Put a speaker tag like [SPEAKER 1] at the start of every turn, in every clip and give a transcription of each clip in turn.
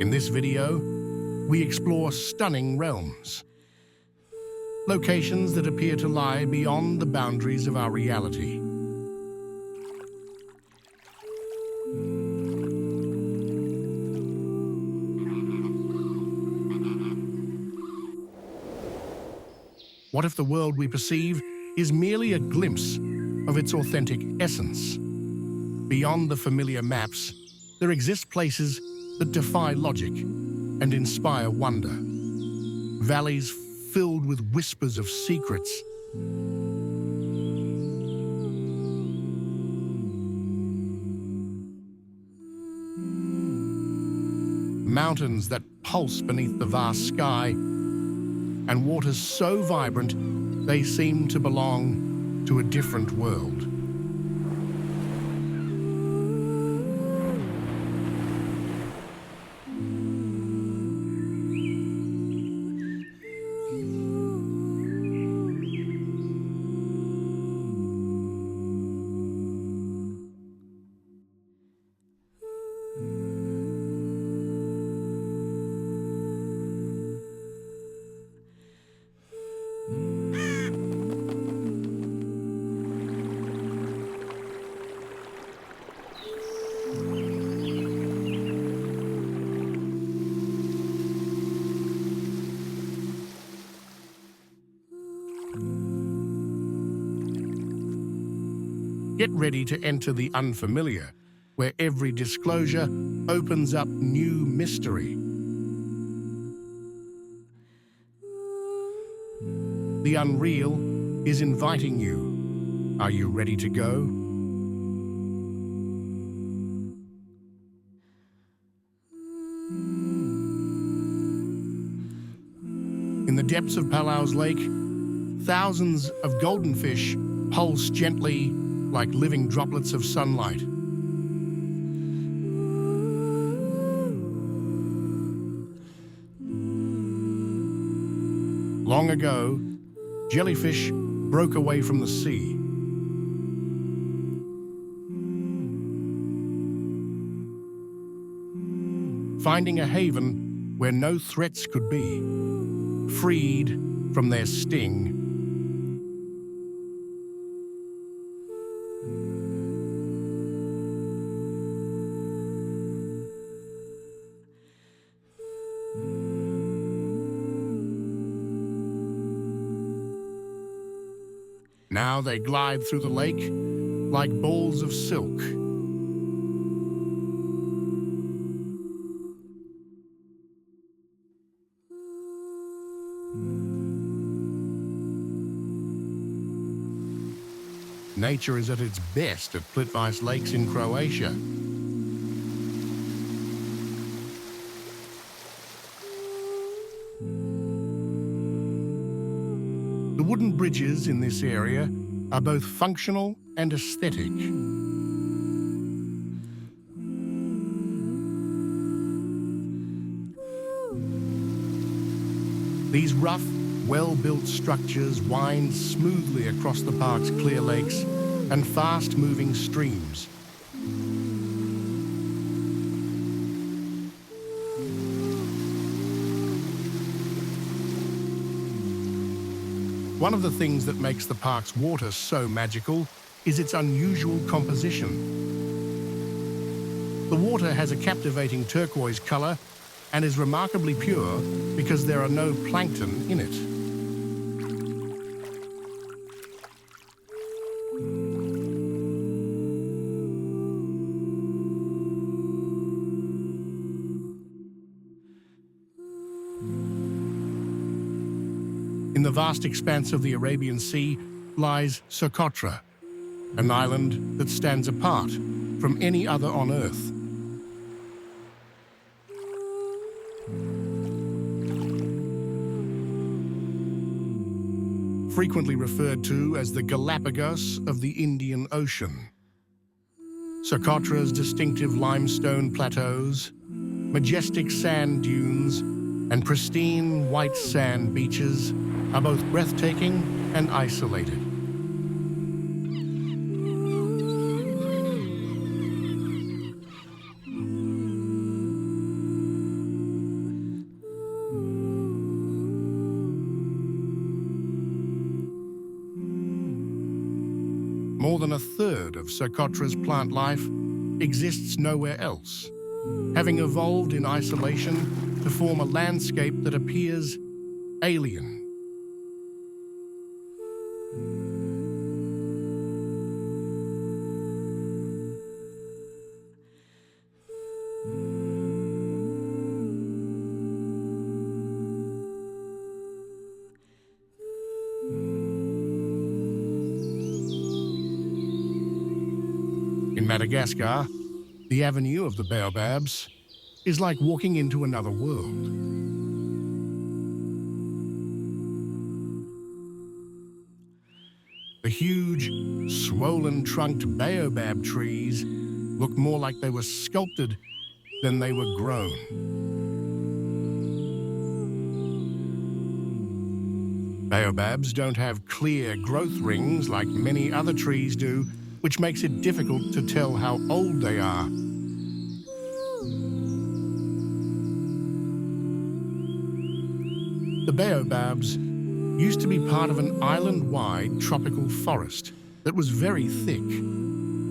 [SPEAKER 1] In this video, we explore stunning realms, locations that appear to lie beyond the boundaries of our reality. What if the world we perceive is merely a glimpse of its authentic essence? Beyond the familiar maps, there exist places that defy logic and inspire wonder. Valleys filled with whispers of secrets. Mountains that pulse beneath the vast sky, and waters so vibrant they seem to belong to a different world. Get ready to enter the unfamiliar, where every disclosure opens up new mystery. The unreal is inviting you. Are you ready to go? In the depths of Palau's lake, thousands of golden fish pulse gently like living droplets of sunlight. Long ago, jellyfish broke away from the sea. Finding a haven where no threats could be, freed from their sting. Now they glide through the lake like balls of silk. Nature is at its best at Plitvice lakes in Croatia. The wooden bridges in this area are both functional and aesthetic. These rough, well-built structures wind smoothly across the park's clear lakes and fast-moving streams. One of the things that makes the park's water so magical is its unusual composition. The water has a captivating turquoise color and is remarkably pure because there are no plankton in it. In the vast expanse of the Arabian Sea lies Socotra, an island that stands apart from any other on Earth. Frequently referred to as the Galapagos of the Indian Ocean. Socotra's distinctive limestone plateaus, majestic sand dunes, and pristine white sand beaches are both breathtaking and isolated. than a third of Socotra's plant life exists nowhere else, having evolved in isolation to form a landscape that appears alien. In Madagascar, the avenue of the Baobabs is like walking into another world. The huge, swollen-trunked baobab trees look more like they were sculpted than they were grown. Baobabs don't have clear growth rings like many other trees do, which makes it difficult to tell how old they are. The baobabs used to be part of an island-wide tropical forest that was very thick.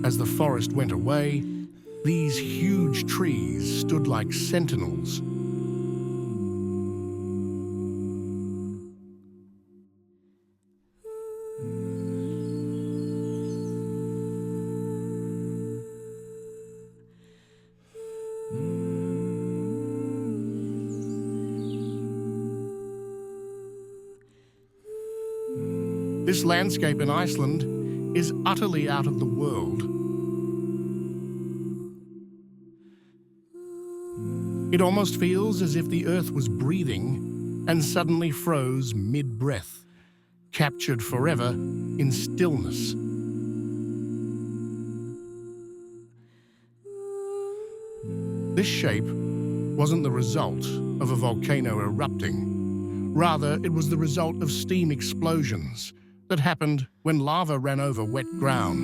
[SPEAKER 1] As the forest went away, these huge trees stood like sentinels. This landscape in Iceland is utterly out of the world. It almost feels as if the earth was breathing and suddenly froze mid-breath, captured forever in stillness. This shape wasn't the result of a volcano erupting. Rather, it was the result of steam explosions that happened when lava ran over wet ground.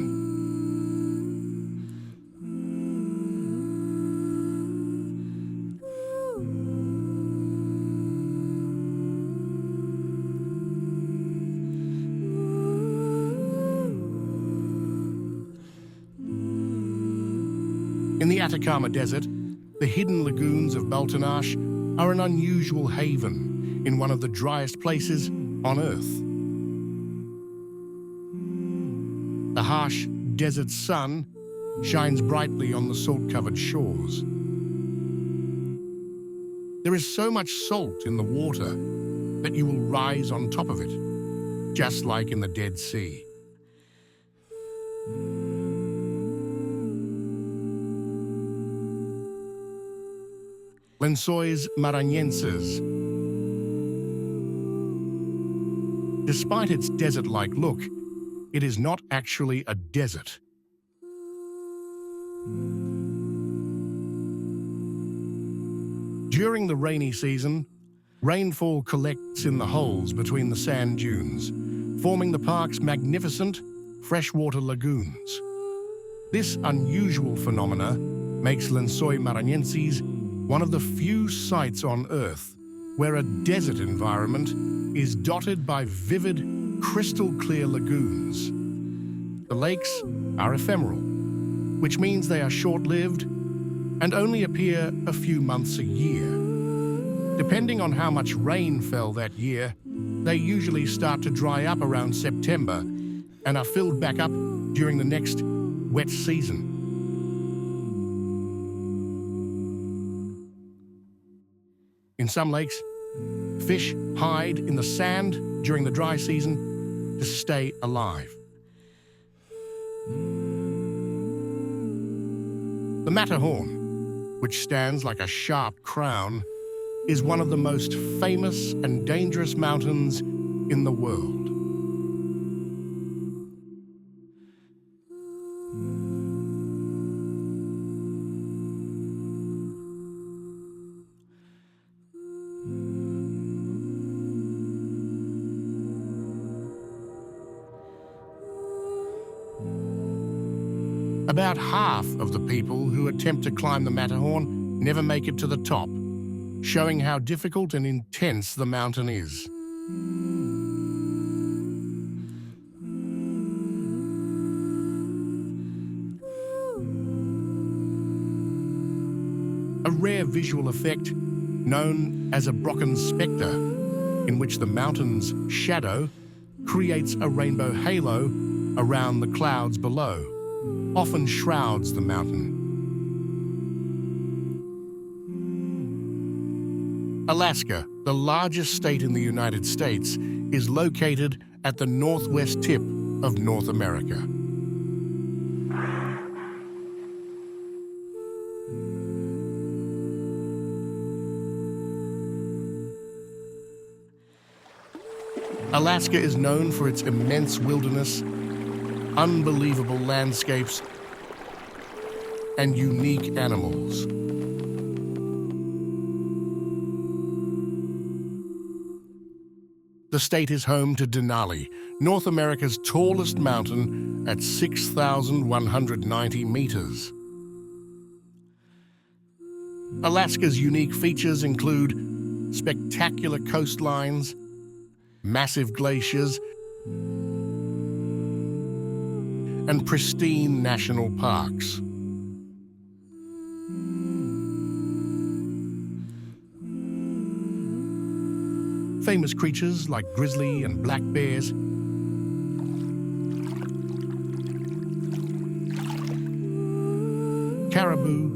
[SPEAKER 1] In the Atacama Desert, the hidden lagoons of Baltinache are an unusual haven in one of the driest places on Earth. The harsh desert sun shines brightly on the salt-covered shores. There is so much salt in the water that you will rise on top of it, just like in the Dead Sea. Lençois Maranhenses. Despite its desert-like look, it is not actually a desert. During the rainy season, rainfall collects in the holes between the sand dunes, forming the park's magnificent freshwater lagoons. This unusual phenomena makes Lençois Maranhenses one of the few sites on Earth where a desert environment is dotted by vivid, crystal-clear lagoons. The lakes are ephemeral, which means they are short-lived and only appear a few months a year. Depending on how much rain fell that year, they usually start to dry up around September and are filled back up during the next wet season. In some lakes, fish hide in the sand during the dry season to stay alive. The Matterhorn, which stands like a sharp crown, is one of the most famous and dangerous mountains in the world. About half of the people who attempt to climb the Matterhorn never make it to the top, showing how difficult and intense the mountain is. rare visual effect known as a Brocken spectre, in which the mountain's shadow creates a rainbow halo around the clouds below, often shrouds the mountain. Alaska, the largest state in the United States, is located at the northwest tip of North America. Alaska is known for its immense wilderness, unbelievable landscapes, and unique animals. The state is home to Denali, North America's tallest mountain at 6,190 meters. Alaska's unique features include spectacular coastlines, massive glaciers, and pristine national parks. Famous creatures like grizzly and black bears, caribou,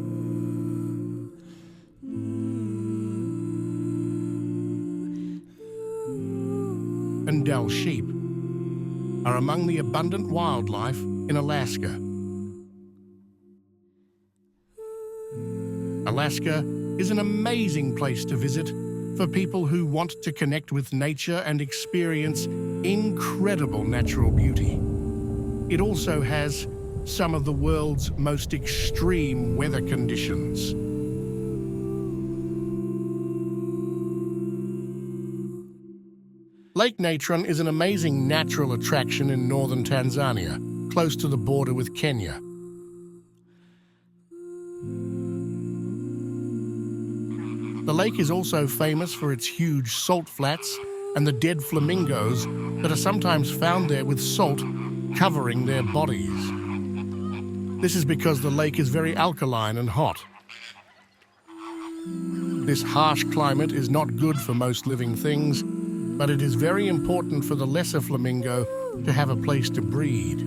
[SPEAKER 1] and Dall sheep are among the abundant wildlife in Alaska. Alaska is an amazing place to visit for people who want to connect with nature and experience incredible natural beauty. It also has some of the world's most extreme weather conditions. Lake Natron is an amazing natural attraction in northern Tanzania, close to the border with Kenya. The lake is also famous for its huge salt flats and the dead flamingos that are sometimes found there with salt covering their bodies. This is because the lake is very alkaline and hot. This harsh climate is not good for most living things, but it is very important for the lesser flamingo to have a place to breed.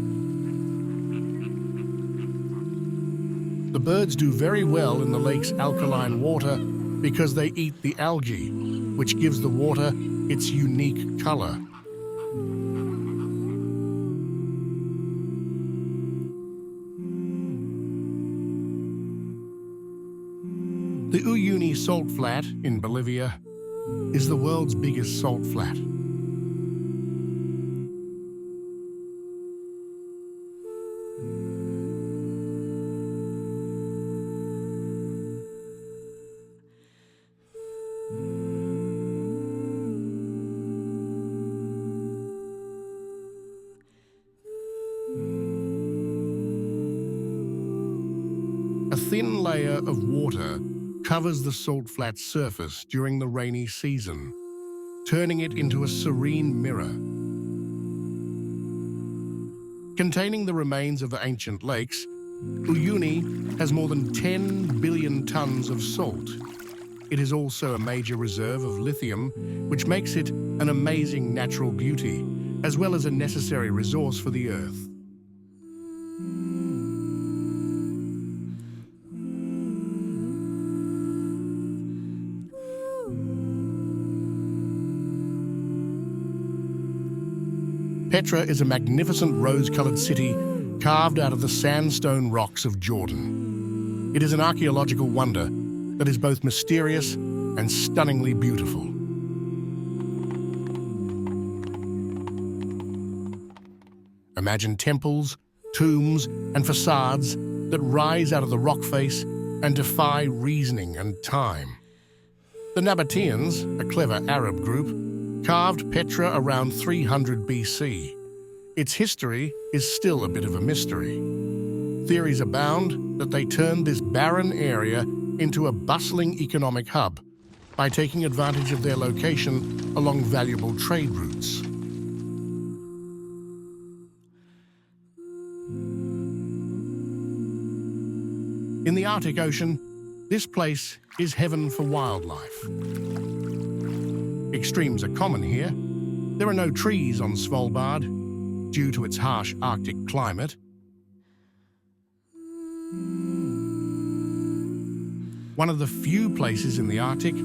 [SPEAKER 1] The birds do very well in the lake's alkaline water because they eat the algae, which gives the water its unique color. The Uyuni salt flat in Bolivia is the world's biggest salt flat. A thin layer of water covers the salt flat's surface during the rainy season, turning it into a serene mirror. Containing the remains of the ancient lakes, Uyuni has more than 10 billion tons of salt. It is also a major reserve of lithium, which makes it an amazing natural beauty, as well as a necessary resource for the Earth. Petra is a magnificent rose-colored city carved out of the sandstone rocks of Jordan. It is an archaeological wonder that is both mysterious and stunningly beautiful. Imagine temples, tombs, and facades that rise out of the rock face and defy reasoning and time. The Nabateans, a clever Arab group, carved Petra around 300 BC. Its history is still a bit of a mystery. Theories abound that they turned this barren area into a bustling economic hub by taking advantage of their location along valuable trade routes. In the Arctic Ocean, This place is heaven for wildlife. Extremes are common here. There are no trees on Svalbard due to its harsh Arctic climate. One of the few places in the Arctic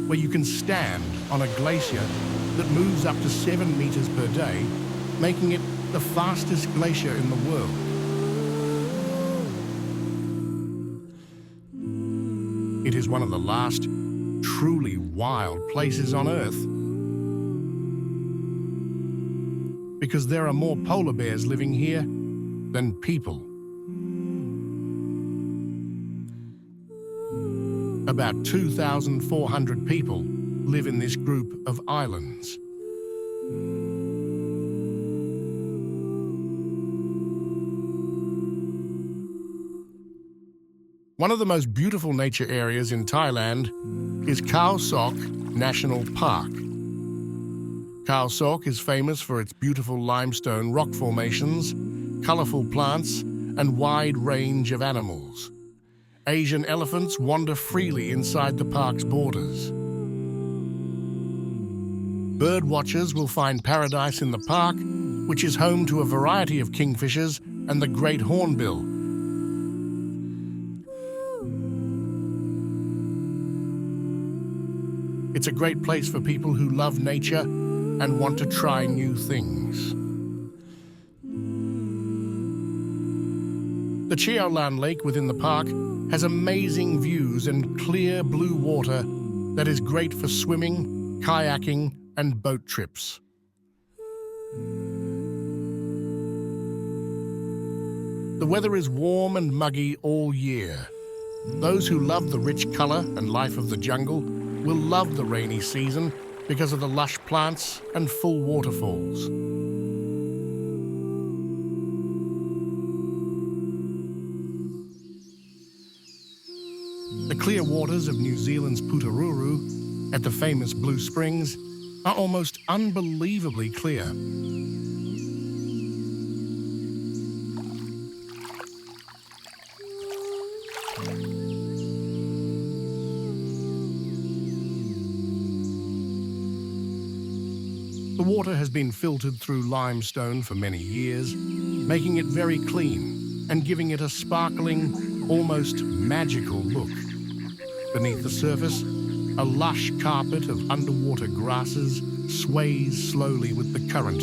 [SPEAKER 1] where you can stand on a glacier that moves up to 7 meters per day, making it the fastest glacier in the world. It is one of the last truly wild places on Earth because there are more polar bears living here than people. About 2,400 people live in this group of islands. One of the most beautiful nature areas in Thailand is Khao Sok National Park. Khao Sok is famous for its beautiful limestone rock formations, colorful plants, and wide range of animals. Asian elephants wander freely inside the park's borders. Bird watchers will find paradise in the park, which is home to a variety of kingfishers and the great hornbill. It's a great place for people who love nature and want to try new things. The Chiaolan Lake within the park has amazing views and clear blue water that is great for swimming, kayaking, and boat trips. The weather is warm and muggy all year. Those who love the rich color and life of the jungle will love the rainy season because of the lush plants and full waterfalls. The clear waters of New Zealand's Putaruru at the famous Blue Springs are almost unbelievably clear. The water has been filtered through limestone for many years, making it very clean and giving it a sparkling, almost magical look. Beneath the surface, a lush carpet of underwater grasses sways slowly with the current,